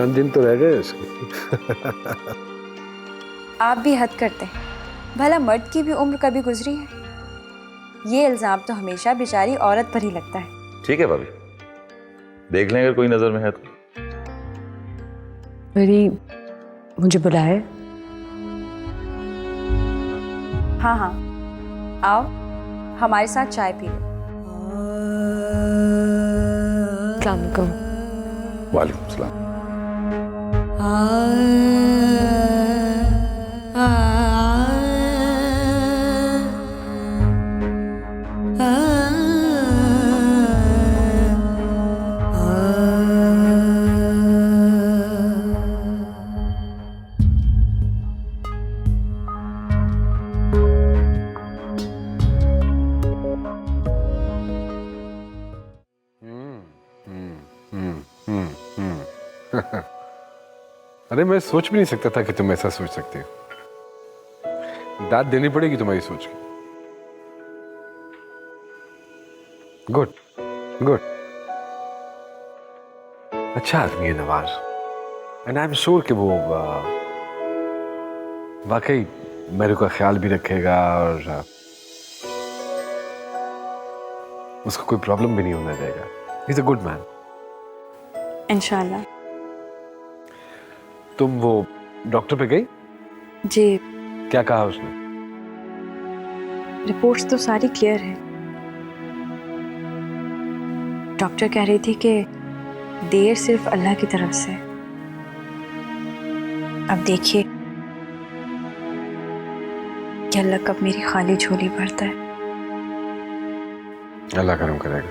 चंद दिन तो रह गए उसके। आप भी हद करते हैं। भला मर्द की भी उम्र कभी गुजरी है? ये इल्जाम तो हमेशा बेचारी औरत पर ही लगता है। ठीक है भाभी, देख लें अगर कोई नजर में है तो। मेरी मुझे बुलाए? हाँ हाँ, आओ हमारे साथ चाय पी लो। अस्सलाम वालेकुम। वालेकुम सलाम। अरे मैं सोच भी नहीं सकता था कि तुम ऐसा सोच सकते हो। दाद देनी पड़ेगी तुम्हारी सोच की। Good good. अच्छा आदमी है Nawaz, and I am sure कि वो वाकई मेरे का ख्याल भी रखेगा और उसको कोई प्रॉब्लम भी नहीं होने देगा। He is a good man. इंशाल्लाह। तुम वो डॉक्टर पे गई? जी, क्या कहा उसने? रिपोर्ट्स तो सारी क्लियर है। डॉक्टर कह रही थी कि देर सिर्फ अल्लाह की तरफ से। अब देखिए कि अल्लाह कब मेरी खाली झोली भरता है। अल्लाह करम करेगा,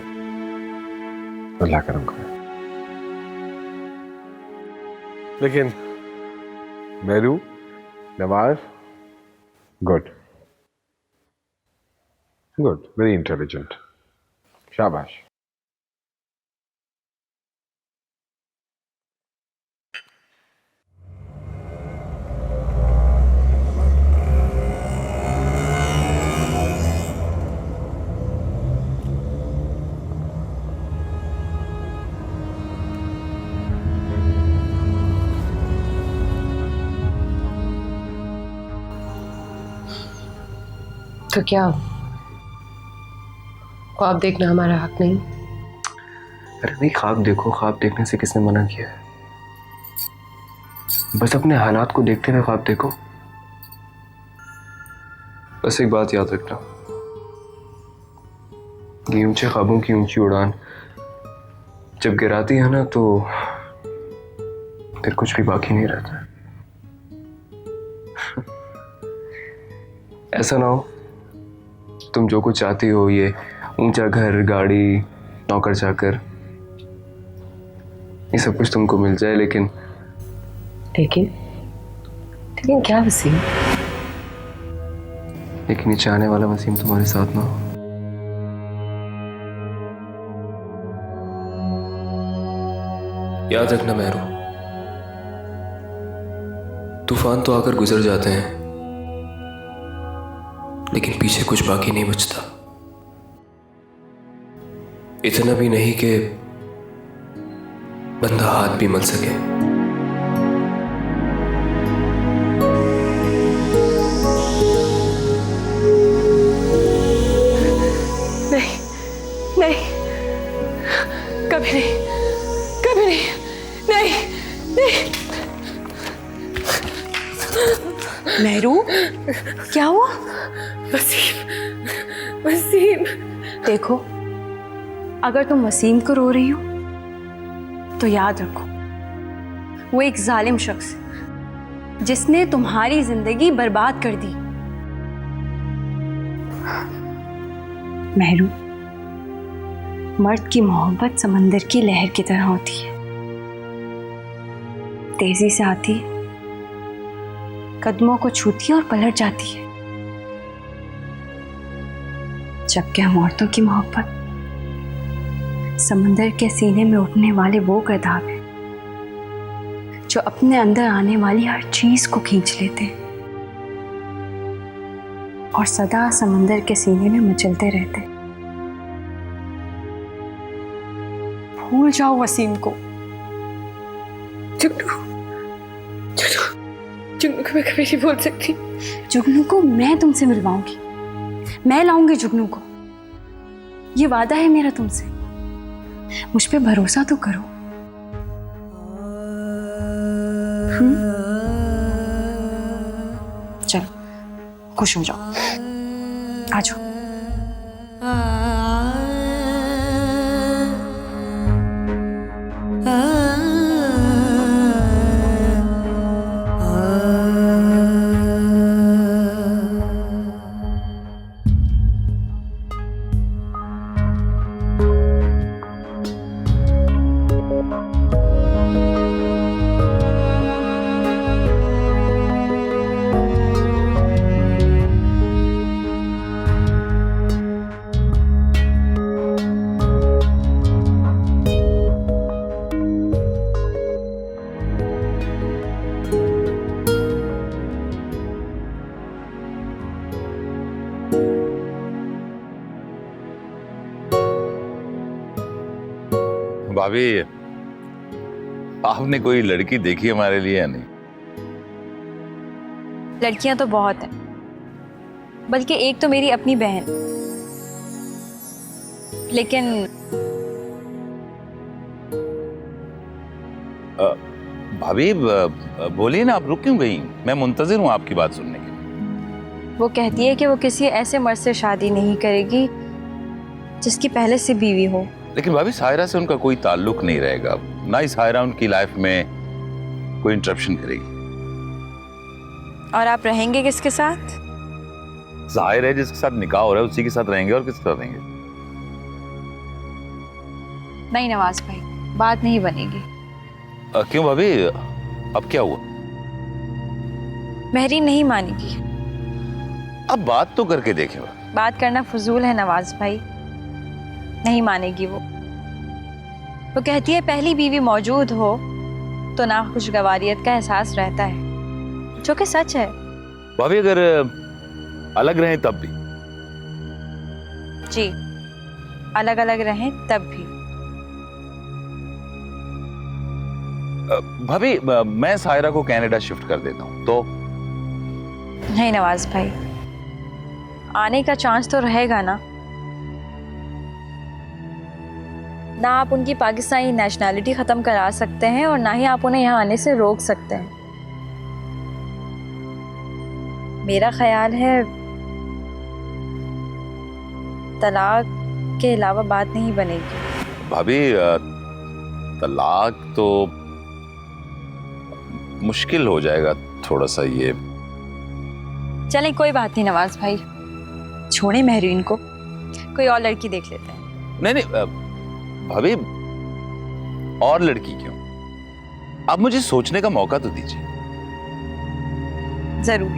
अल्लाह करम करेगा। लेकिन Meru, Nawaz, good good, very intelligent, शाबाश। तो क्या ख्वाब देखना हमारा हक नहीं? अरे नहीं, ख्वाब देखो, ख्वाब देखने से किसने मना किया है? बस अपने हालात को देखते हुए ख्वाब देखो। बस एक बात याद रखना, ये ऊंचे ख्वाबों की ऊंची उड़ान जब गिराती है ना तो फिर कुछ भी बाकी नहीं रहता। ऐसा ना हो तुम जो कुछ चाहती हो, ये ऊंचा घर, गाड़ी, नौकर चाकर, ये सब कुछ तुमको मिल जाए, लेकिन क्या वसीम? लेकिन ये चाहने वाला वसीम तुम्हारे साथ ना हो। याद रखना मेहरू, तूफान तो आकर गुजर जाते हैं लेकिन पीछे कुछ बाकी नहीं बचता। इतना भी नहीं कि बंदा हाथ भी मल सके। नहीं नहीं, कभी नहीं, कभी नहीं, नहीं नहीं। मेहरू, क्या हुआ? वसीम, वसीम। देखो, अगर तुम वसीम को रो रही हो तो याद रखो वो एक जालिम शख्स है जिसने तुम्हारी जिंदगी बर्बाद कर दी। मेहरू, मर्द की मोहब्बत समंदर की लहर की तरह होती है, तेजी से आती है, कदमों को छूती है और पलट जाती है। जबकि हम औरतों की मोहब्बत समंदर के सीने में उठने वाले वो गर्दाब है जो अपने अंदर आने वाली हर चीज को खींच लेते हैं और सदा समंदर के सीने में मचलते रहते हैं। भूल जाओ वसीम को। जुगनू, को मैं कभी नहीं बोल सकती। जुगनू को मैं तुमसे मिलवाऊंगी, मैं लाऊंगी जुगनू को। ये वादा है मेरा तुमसे, मुझ पे भरोसा तो करो। चलो खुश हो जाओ, आ जाओ। भाभी, आपने कोई लड़की देखी हमारे लिए या नहीं? लड़कियां तो बहुत हैं, बल्कि एक तो मेरी अपनी बहन। लेकिन भाभी बोलिए ना, आप रुक क्यों गई? मैं मुंतजिर हूँ आपकी बात सुनने के लिए। वो कहती है कि वो किसी ऐसे मर्द से शादी नहीं करेगी जिसकी पहले से बीवी हो। लेकिन भाभी, सायरा से उनका कोई ताल्लुक नहीं रहेगा, ना ही सायरा उनकी लाइफ में कोई इंटरप्शन करेगी। और आप रहेंगे किसके साथ? जाहिर है जिसके साथ निकाह हो रहा है उसी के साथ रहेंगे, और किसके साथ रहेंगे? नहीं नवाज भाई, बात नहीं बनेगी। क्यों भाभी, अब क्या हुआ? महरीन नहीं मानेगी। अब बात तो करके देखें। बात करना फजूल है नवाज भाई, नहीं मानेगी वो। वो कहती है पहली बीवी मौजूद हो तो नाखुशगवारियत का एहसास रहता है, जो कि सच है। भाभी, अगर अलग रहें तब भी? जी, अलग अलग रहें तब भी। भाभी, मैं सायरा को कनाडा शिफ्ट कर देता हूँ तो? नहीं नवाज भाई, आने का चांस तो रहेगा ना। ना आप उनकी पाकिस्तानी नेशनैलिटी खत्म करा सकते हैं और ना ही आप उन्हें यहाँ आने से रोक सकते हैं। मेरा ख्याल है तलाक के अलावा बात नहीं बनेगी। भाभी, तलाक तो मुश्किल हो जाएगा थोड़ा सा ये। चलें कोई बात नहीं नवाज भाई, छोड़े महरीन को, कोई और लड़की देख लेते हैं। नहीं नहीं भाभी, और लड़की क्यों? आप मुझे सोचने का मौका तो दीजिए। जरूर।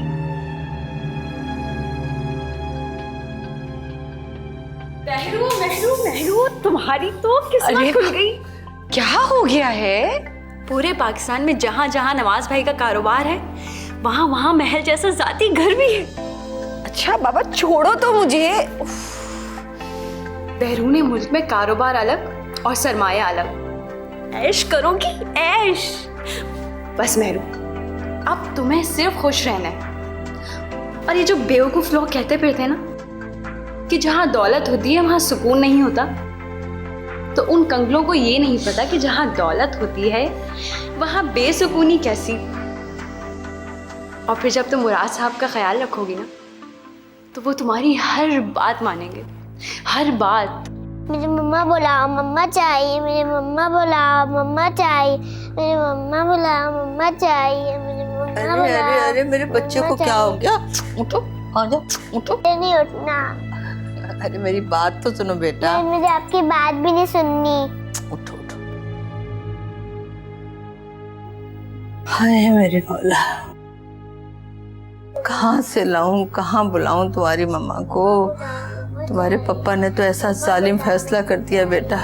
महरू महरू महरू, तुम्हारी तो किस्मत खुल गई। क्या हो गया है? पूरे पाकिस्तान में जहाँ जहाँ नवाज भाई का कारोबार है वहाँ वहाँ महल जैसा जाती घर भी है। अच्छा बाबा, छोड़ो तो मुझे। बहरूने मुल्क में कारोबार अलग और सरमाया अलग। ऐश करोगी ऐश। बस महरू, अब तुम्हें सिर्फ खुश रहना है। और ये जो बेवकूफ लोग कहते फिरते हैं ना कि जहाँ दौलत होती है वहाँ सुकून नहीं होता, तो उन कंगलों को ये नहीं पता कि जहाँ दौलत होती है वहाँ बेसुकूनी कैसी। और फिर जब तुम मुराद साहब का ख्याल रखोगी ना तो वो तुम्हारी हर बात मानेंगे, हर बात। मेरी मम्मा बुलाओ, मम्मा चाहिए, मेरी मम्मा बुलाओ, मम्मा चाहिए, मेरी मम्मा बुलाओ, मम्मा चाहिए, मेरी मम्मा अरे बुलाओ। अरे अरे, मेरे बच्चे को क्या हो गया? उठो, आ जाओ, उठो। नहीं उठना। अरे मेरी बात तो सुनो बेटा। मुझे आपकी बात भी नहीं सुननी। उठो उठो। हाय मेरी मौला, कहाँ से लाऊं, कहाँ बुलाऊं तुम्हारी मम्मा को? तुम्हारे पापा ने तो ऐसा जालिम फैसला कर दिया बेटा।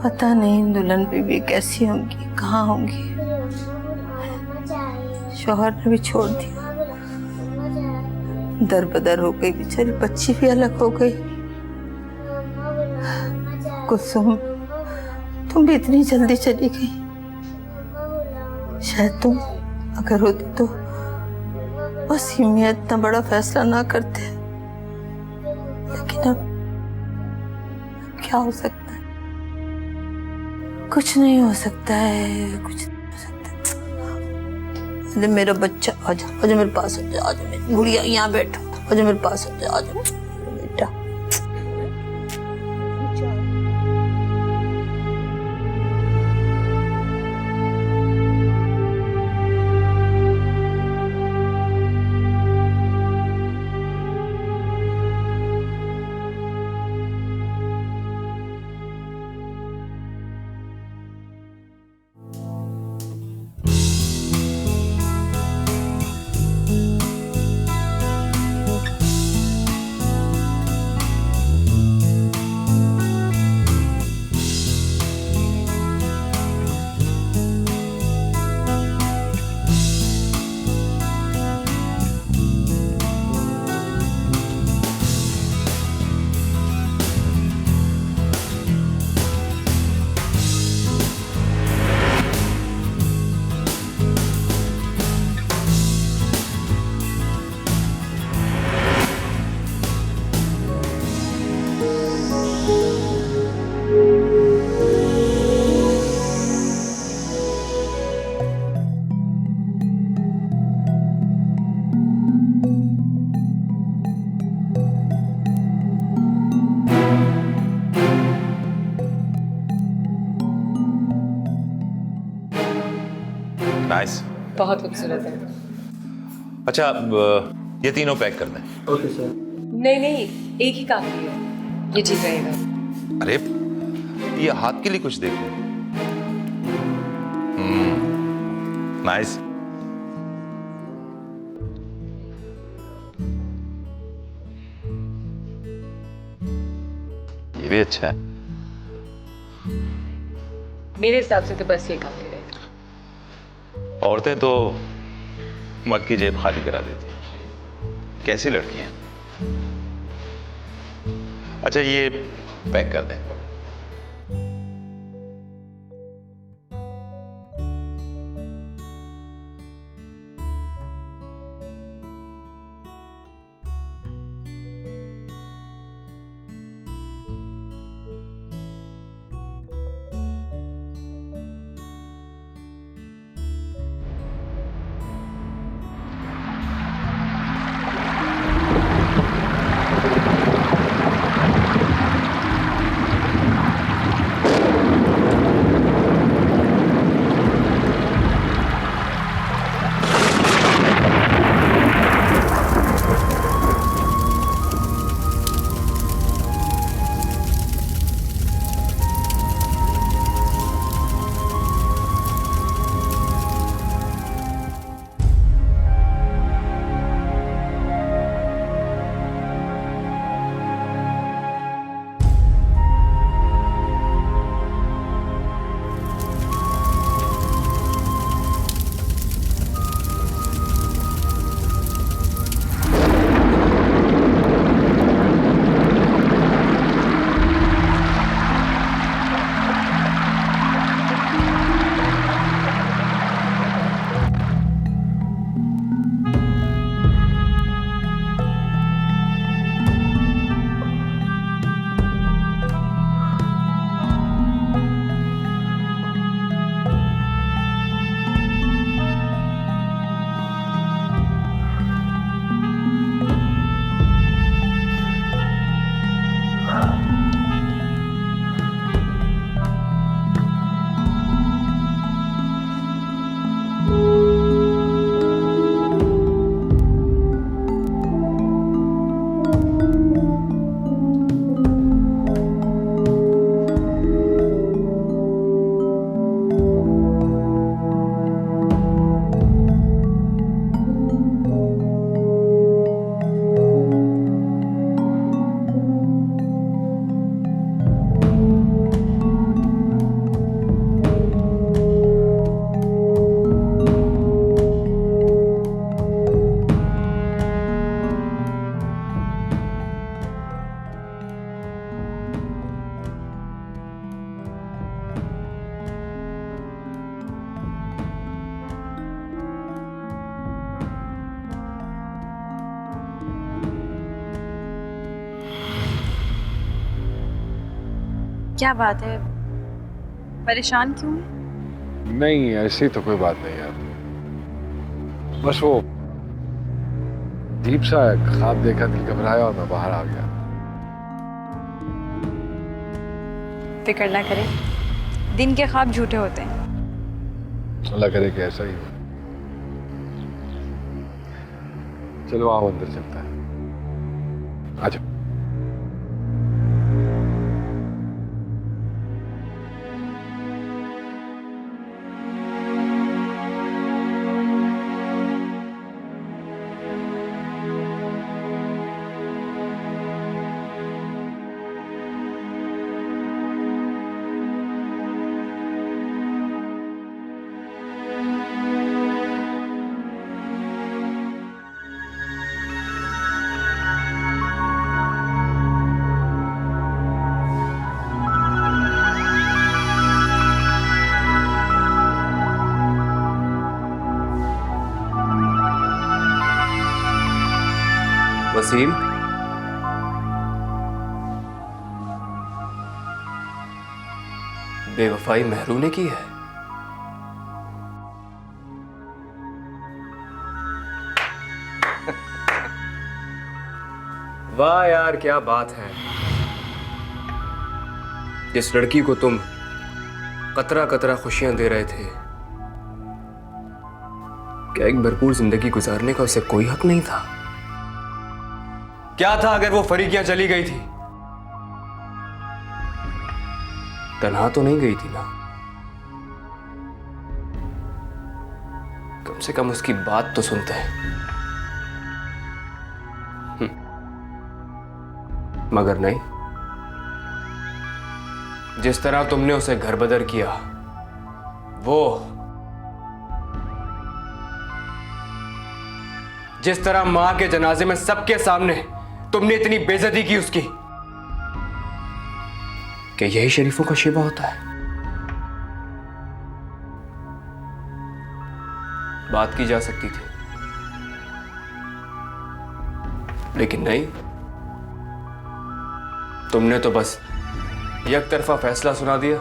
पता नहीं दुल्हन बीबी कैसी होंगी, कहाँ होंगी। शौहर ने भी छोड़ दिया, दर बदर हो गई बेचारी, बच्ची भी अलग हो गई। कुसुम, तुम भी इतनी जल्दी चली गई। शायद तुम अगर होती तो वसीम मियां इतना बड़ा फैसला ना करते, लेकिन अब क्या हो सकता है? कुछ नहीं हो सकता है, कुछ नहीं हो सकता। अरे मेरा बच्चा, आजा आजा मेरे पास, आजा आजा मेरी गुड़िया, यहाँ बैठो, आजा मेरे पास, आजा आजा बेटा। नाइस। बहुत खूबसूरत है। अच्छा, अब ये तीनों पैक कर दें। नहीं नहीं, एक ही काफी है, ये ठीक रहेगा। अरे ये हाथ के लिए कुछ देखो। नाइस। ये भी अच्छा है। मेरे हिसाब से तो बस ये काफी रहेगा। औरतें तो मर्द की जेब खाली करा देती हैं। कैसी लड़की हैं। अच्छा ये पैक कर दें। क्या बात है, परेशान क्यों है? नहीं ऐसी तो कोई बात नहीं यार, बस वो अजीब सा ख्वाब देखा, दिल घबराया और मैं बाहर आ गया। फिक्र ना करें, दिन के ख्वाब झूठे होते हैं। अल्लाह करे कि ऐसा ही हो। चलो आओ अंदर चलता है, आ जाओ। वसीम, बेवफाई महरू ने की है। वाह यार क्या बात है। जिस लड़की को तुम कतरा कतरा खुशियां दे रहे थे, क्या एक भरपूर जिंदगी गुजारने का उसे कोई हक नहीं था? क्या था अगर वो फरीकियां चली गई थी? तन्हा तो नहीं गई थी ना? कम से कम उसकी बात तो सुनते हैं। मगर नहीं, जिस तरह तुमने उसे घर बदर किया, वो जिस तरह मां के जनाजे में सबके सामने तुमने इतनी बेइज्जती की उसकी, कि यही शरीफों का शिवा होता है। बात की जा सकती थी, लेकिन नहीं, तुमने तो बस एक तरफा फैसला सुना दिया।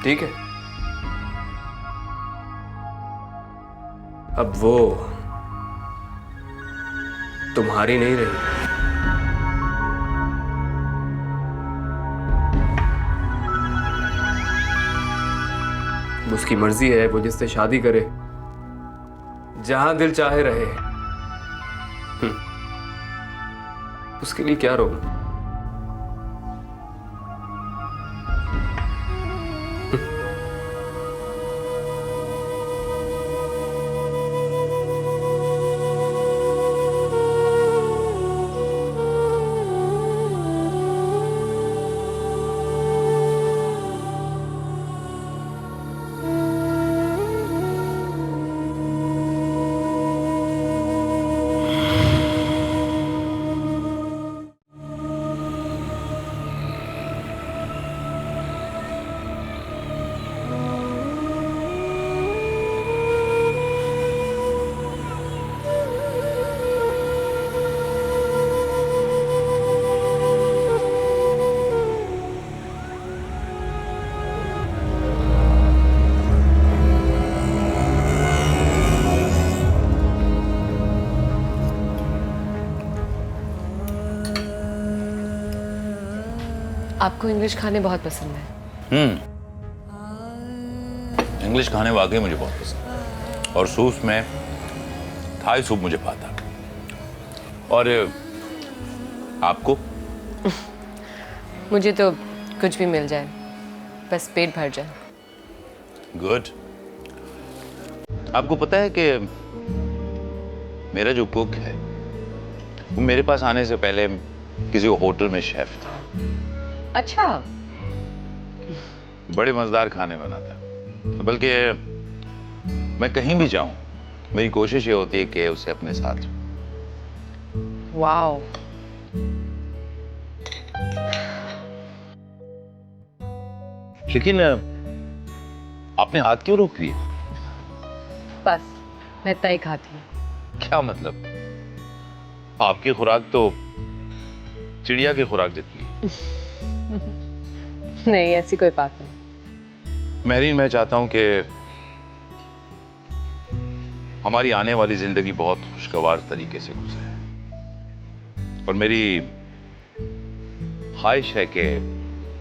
ठीक है, अब वो तुम्हारी नहीं रही। उसकी मर्जी है, वो जिससे शादी करे, जहां दिल चाहे रहे। उसके लिए क्या रोना? आपको इंग्लिश खाने बहुत पसंद है। इंग्लिश खाने वाकई मुझे बहुत पसंद है, और सूप में थाई सूप मुझे पाता। और आपको? मुझे तो कुछ भी मिल जाए, बस पेट भर जाए। गुड। आपको पता है कि मेरा जो कुक है वो मेरे पास आने से पहले किसी होटल में शेफ था। अच्छा। बड़े मजेदार खाने बनाता, बल्कि मैं कहीं भी जाऊं मेरी कोशिश ये होती है कि उसे अपने साथ। वाओ। लेकिन आपने हाथ क्यों रोक दिया? बस मैं तय खाती हूँ। क्या मतलब? आपकी खुराक तो चिड़िया की खुराक जितनी है। नहीं, ऐसी कोई बात नहीं। महरीन, मैं चाहता हूं कि हमारी आने वाली जिंदगी बहुत खुशगवार तरीके से गुजरे, और मेरी ख्वाहिश है कि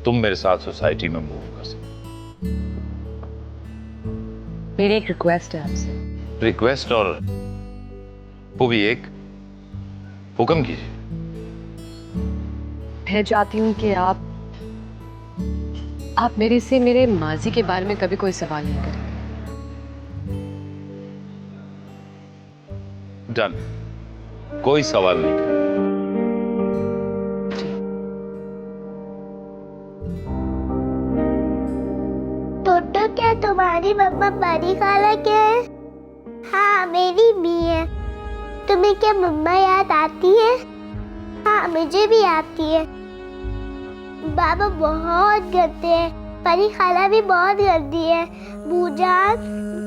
तुम मेरे साथ सोसाइटी में मूव कर सको। मेरी एक रिक्वेस्ट है आपसे। रिक्वेस्ट? और वो भी एक? हुक्म कीजिए। मैं चाहती हूँ कि आप मेरे से मेरे माजी के बारे में कभी कोई सवाल नहीं करें। डन, कोई सवाल नहीं करें। टोटो, क्या तुम्हारी मम्मा परी खाला क्या है? हाँ, मेरी भी है। तुम्हें क्या मम्मा याद आती है? हाँ, मुझे भी आती है। बाबा बहुत गंदे हैं, परी खाला भी बहुत गंदी है, बूजान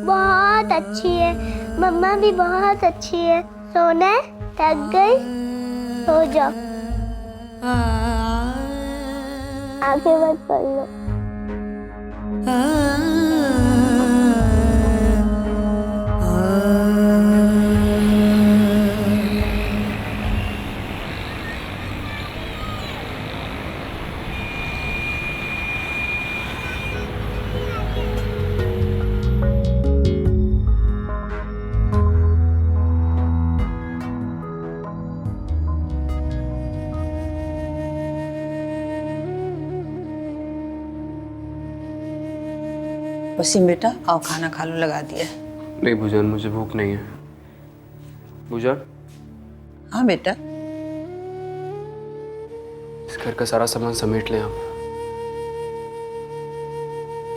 बहुत अच्छी है, मम्मा भी बहुत अच्छी है। सोना है? थक गई? सो जाओ, आंखें बंद कर लो। वसीम बेटा, आओ खाना खा लो, लगा दिया है। नहीं भूजान, मुझे भूख नहीं है। भूजान, हाँ बेटा। इस घर का सारा सामान समेट लें आप।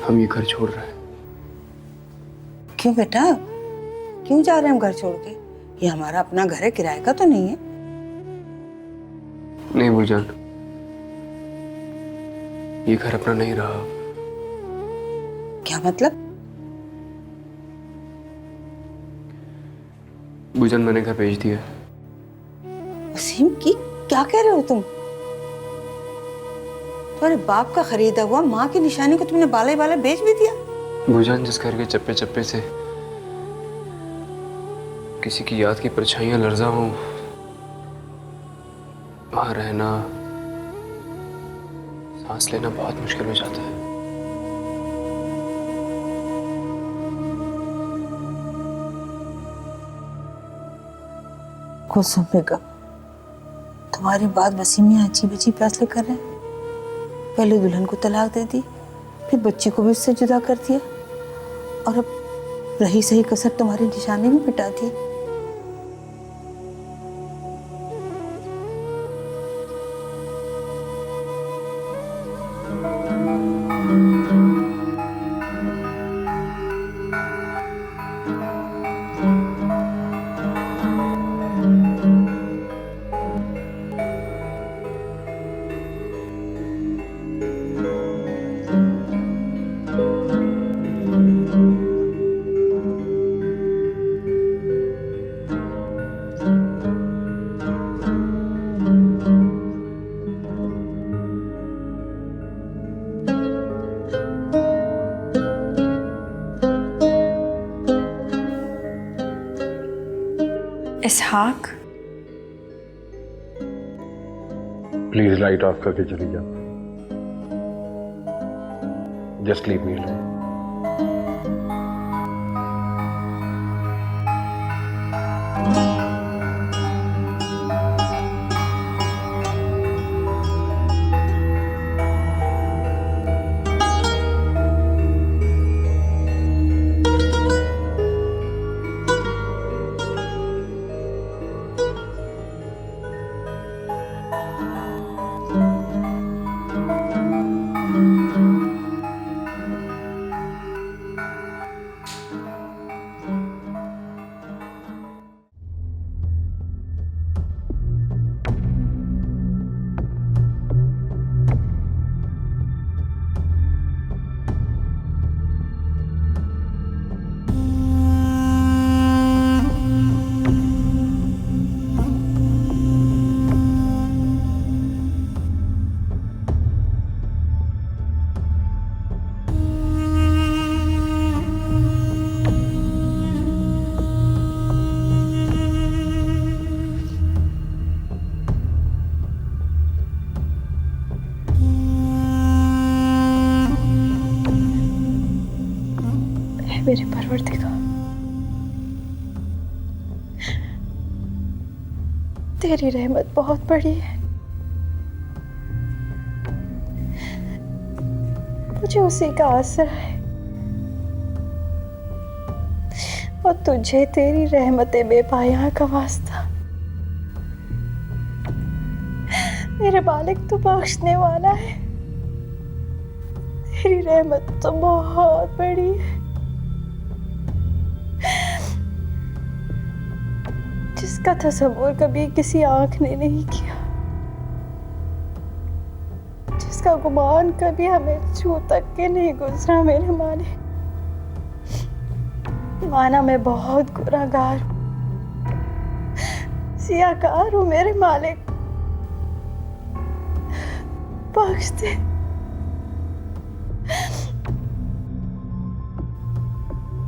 हम ये घर छोड़ रहे हैं। क्यों बेटा, क्यों जा रहे हैं हम घर छोड़ के? ये हमारा अपना घर है, किराए का तो नहीं है। नहीं भूजान, ये घर अपना नहीं रहा। क्या मतलब? भूजान, मैंने घर बेच दिया। वसीम की क्या कह रहे हो तुम? तुम्हारे बाप का खरीदा हुआ माँ की निशानी को तुमने बाले बाले बेच भी दिया? भूजान, जिस घर के चप्पे चप्पे से किसी की याद की परछाइयां लर्जा हों, वहां रहना, सांस लेना बहुत मुश्किल हो जाता है। कुसुम बेगम, तुम्हारी बात वसीम यहाँ अजीब अजीब फैसले कर रहे हैं। पहले दुल्हन को तलाक दे दी, फिर बच्ची को भी उससे जुदा कर दिया, और अब रही सही कसर तुम्हारी निशानी भी मिटा दी। इसहाक, प्लीज लाइट ऑफ करके चली जाओ। Just leave me alone. तेरी रहमत बहुत बड़ी है। मुझे उसी का आसरा है और तुझे तेरी रहमतें बेपाया का वास्ता। मेरे मालिक तो बख्शने वाला है, तेरी रहमत तो बहुत बड़ी है। जिसका तसव्वुर कभी किसी आंख ने नहीं किया, जिसका गुमान कभी हमें छू तक के नहीं गुजरा। मेरे मालिक, माना मैं बहुत गुनाहगार हूँ, सियाकार हूँ मेरे मालिक, बख्श दे।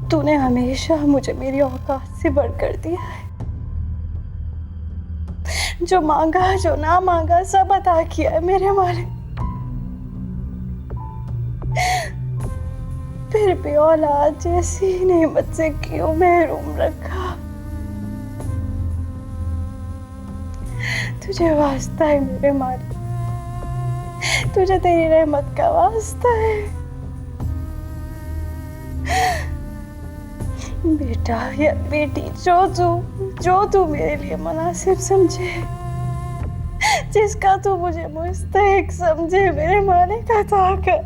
तूने हमेशा मुझे मेरी औकात से बढ़कर दिया है। जो मांगा जो ना मांगा सब अता किया है मेरे मालिक। फिर भी औलाद जैसी नेमत से क्यों महरूम रखा? तुझे वास्ता है मेरे मालिक, तुझे तेरी रहमत का वास्ता है। बेटा या बेटी, जो तू मेरे लिए मुनासिब समझे, जिसका तू मुझे मुस्तहिक समझे मेरे मालिक, अता कर।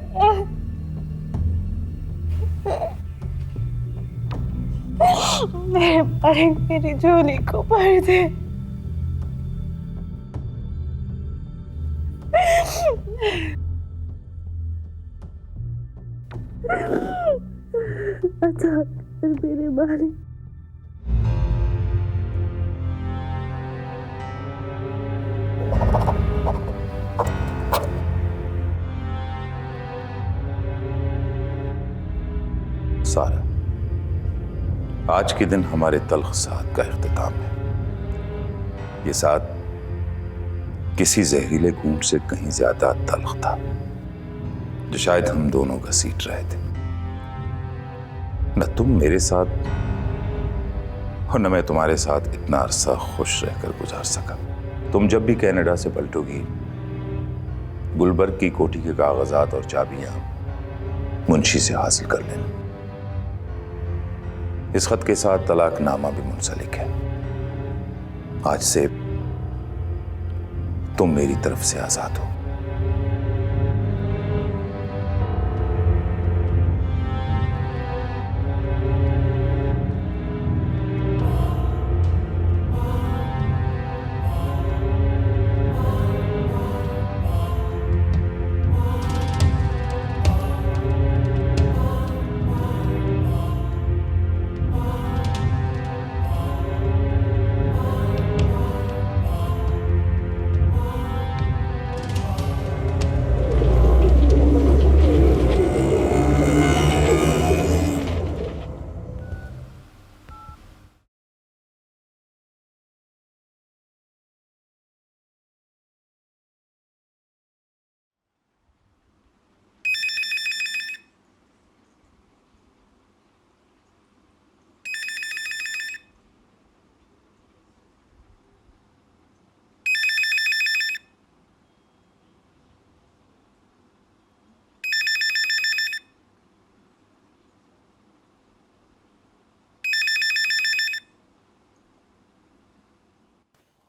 मेरे मालिक मेरी झोली को भर दे। अता कर मेरे मालिक। सारा, आज के दिन हमारे तल्ख साथ का इख्तिताम है। ये साथ किसी जहरीले घूंट से कहीं ज्यादा तल्ख था, जो शायद हम दोनों घसीट रहे थे। न तुम मेरे साथ और न मैं तुम्हारे साथ इतना अरसा खुश रहकर गुजार सका। तुम जब भी कनाडा से पलटोगी, गुलबर्ग की कोठी के कागजात और चाबियां मुंशी से हासिल कर लेना। इस खत के साथ तलाकनामा भी मुंसलिक है। आज से तुम मेरी तरफ से आजाद हो।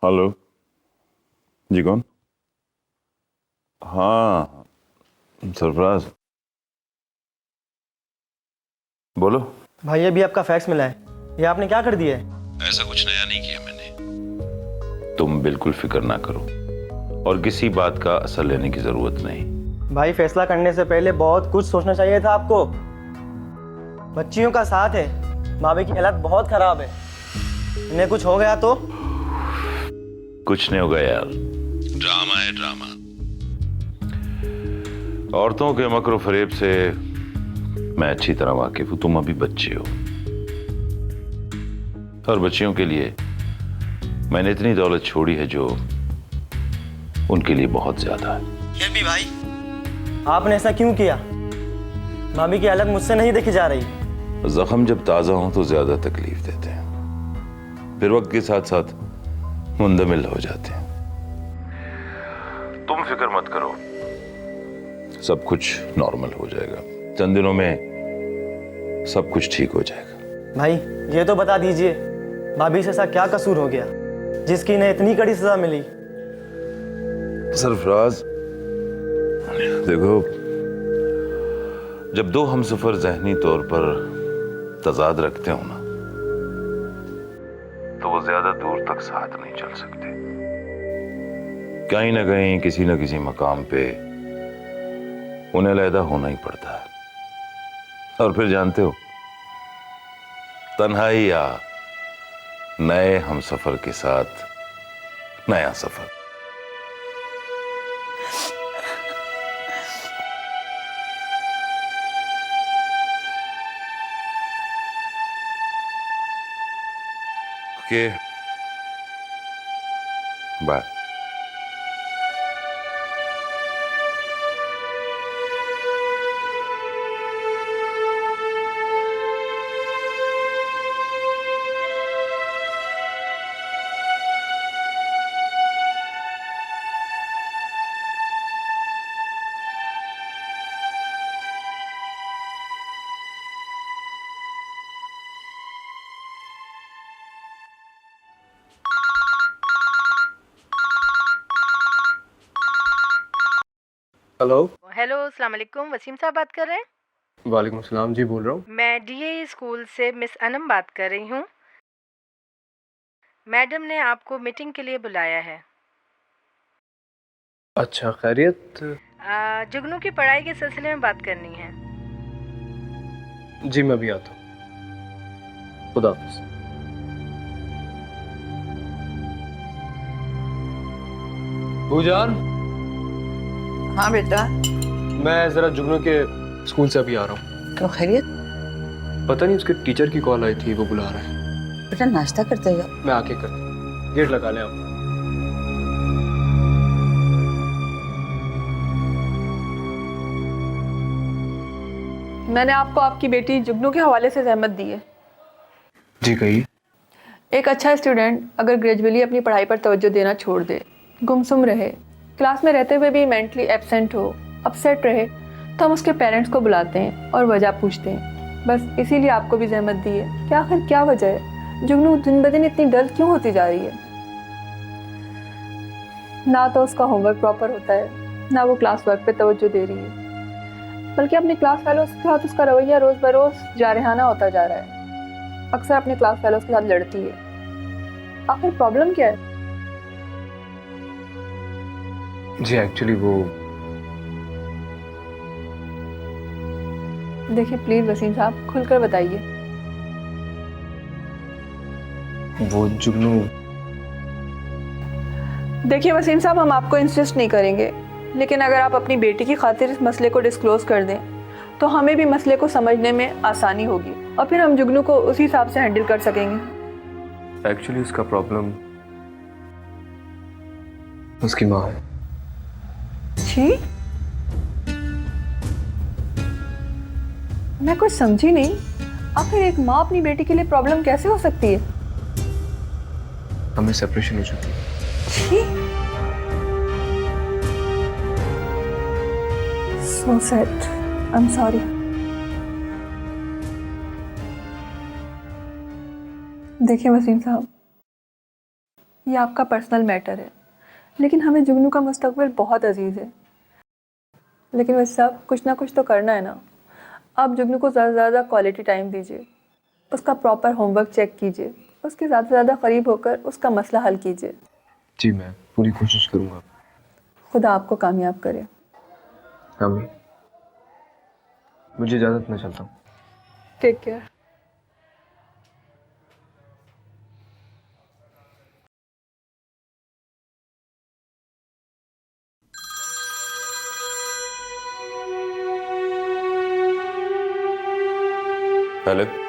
हेलो जी, कौन? हाँ, सरफराज बोलो। भाई अभी आपका फैक्स मिला है, ये आपने क्या कर दिया है? ऐसा कुछ नया नहीं किया मैंने। तुम बिल्कुल फिक्र ना करो और किसी बात का असर लेने की जरूरत नहीं। भाई फैसला करने से पहले बहुत कुछ सोचना चाहिए था आपको। बच्चियों का साथ है, भाभी की हालत बहुत खराब है, इन्हें कुछ हो गया तो? कुछ नहीं होगा यार, ड्रामा है ड्रामा। औरतों के मकरो फरेब से मैं अच्छी तरह वाकिफ हूं। तुम अभी बच्चे हो और बच्चियों के लिए मैंने इतनी दौलत छोड़ी है जो उनके लिए बहुत ज्यादा है। ये भी भाई, आपने ऐसा क्यों किया? भाभी की हालत मुझसे नहीं देखी जा रही। जख्म जब ताजा हो तो ज्यादा तकलीफ देते हैं, फिर वक्त के साथ साथ मुंदमिल हो जाते हैं। तुम फिक्र मत करो, सब कुछ नॉर्मल हो जाएगा। चंद दिनों में सब कुछ ठीक हो जाएगा। भाई ये तो बता दीजिए, भाभी से ऐसा क्या कसूर हो गया जिसकी इन्हें इतनी कड़ी सजा मिली? सरफराज देखो, जब दो हमसफर ज़हनी तौर पर तजाद रखते हो ना, तो वो ज्यादा दूर तक साथ नहीं चल सकते। कहीं ना कहीं किसी न किसी मकाम पे उन्हें अलहदा होना ही पड़ता है। और फिर जानते हो, तन्हाई या नए हमसफर के साथ नया सफर। Okay, bye. हेलो। हेलो, अस्सलाम वालेकुम। वसीम साहब बात कर रहे हैं? वालेकुम सलाम जी, बोल रहा हूँ। मैं डीए स्कूल से मिस अनम बात कर रही हूँ। मैडम ने आपको मीटिंग के लिए बुलाया है। अच्छा, खैरियत? जुगनू की पढ़ाई के सिलसिले में बात करनी है। जी मैं भी आता हूँ। खुदा हाफिज़। भूजान, हाँ बेटा। मैं जरा जुगनू के स्कूल से अभी आ रहा हूँ। क्यों, खैरियत? पता नहीं, उसके टीचर की कॉल आई थी, वो बुला रहे हैं। बेटा नाश्ता करते जाओ। मैं आके कर, गेट लगा लें आप। मैंने आपको आपकी बेटी जुगनू के हवाले से ज़हमत दी है। जी कहिए। एक अच्छा स्टूडेंट अगर ग्रेजुअली अपनी पढ़ाई पर तवज्जो देना छोड़ दे, गुमसुम रहे, क्लास में रहते हुए भी मेंटली एब्सेंट हो, अपसेट रहे, तो हम उसके पेरेंट्स को बुलाते हैं और वजह पूछते हैं। बस इसीलिए आपको भी ज़हमत दी है कि आखिर क्या वजह है, जुगनू दिन ब दिन इतनी डल क्यों होती जा रही है। ना तो उसका होमवर्क प्रॉपर होता है, ना वो क्लास वर्क पे तवज्जो दे रही है, बल्कि अपने क्लास फेलोज के साथ उसका रवैया रोज़ बरोज़ जारहाना होता जा रहा है। अक्सर अपने क्लास फेलोज के साथ लड़ती है। आखिर प्रॉब्लम क्या है? जी एक्चुअली वो, देखिए प्लीज़ वसीम साहब, खुलकर बताइए। वो जुगनू। देखिए वसीम साहब, हम आपको इंसिस्ट नहीं करेंगे, लेकिन अगर आप अपनी बेटी की खातिर इस मसले को डिस्क्लोज कर दें तो हमें भी मसले को समझने में आसानी होगी और फिर हम जुगनू को उसी हिसाब से हैंडल कर सकेंगे। एक्चुअली उसका प्रॉब्लम उसकी माँ है। जी, मैं कुछ समझी नहीं। आखिर एक माँ अपनी बेटी के लिए प्रॉब्लम कैसे हो सकती है? हमें सेपरेशन हो चुकी है। जी, so sad. I'm sorry. देखिए वसीम साहब, ये आपका पर्सनल मैटर है, लेकिन हमें जुगनू का मुस्तकबिल बहुत अजीज़ है। लेकिन वैसे साहब, कुछ ना कुछ तो करना है ना। आप जुगनू को ज़्यादा से ज़्यादा क्वालिटी टाइम दीजिए, उसका प्रॉपर होमवर्क चेक कीजिए, उसके ज़्यादा से ज़्यादा करीब होकर उसका मसला हल कीजिए। जी मैं पूरी कोशिश करूँगा। खुदा आपको कामयाब करे। आमीन। मुझे इजाज़त, मैं चलता हूँ। Take care. हेलो।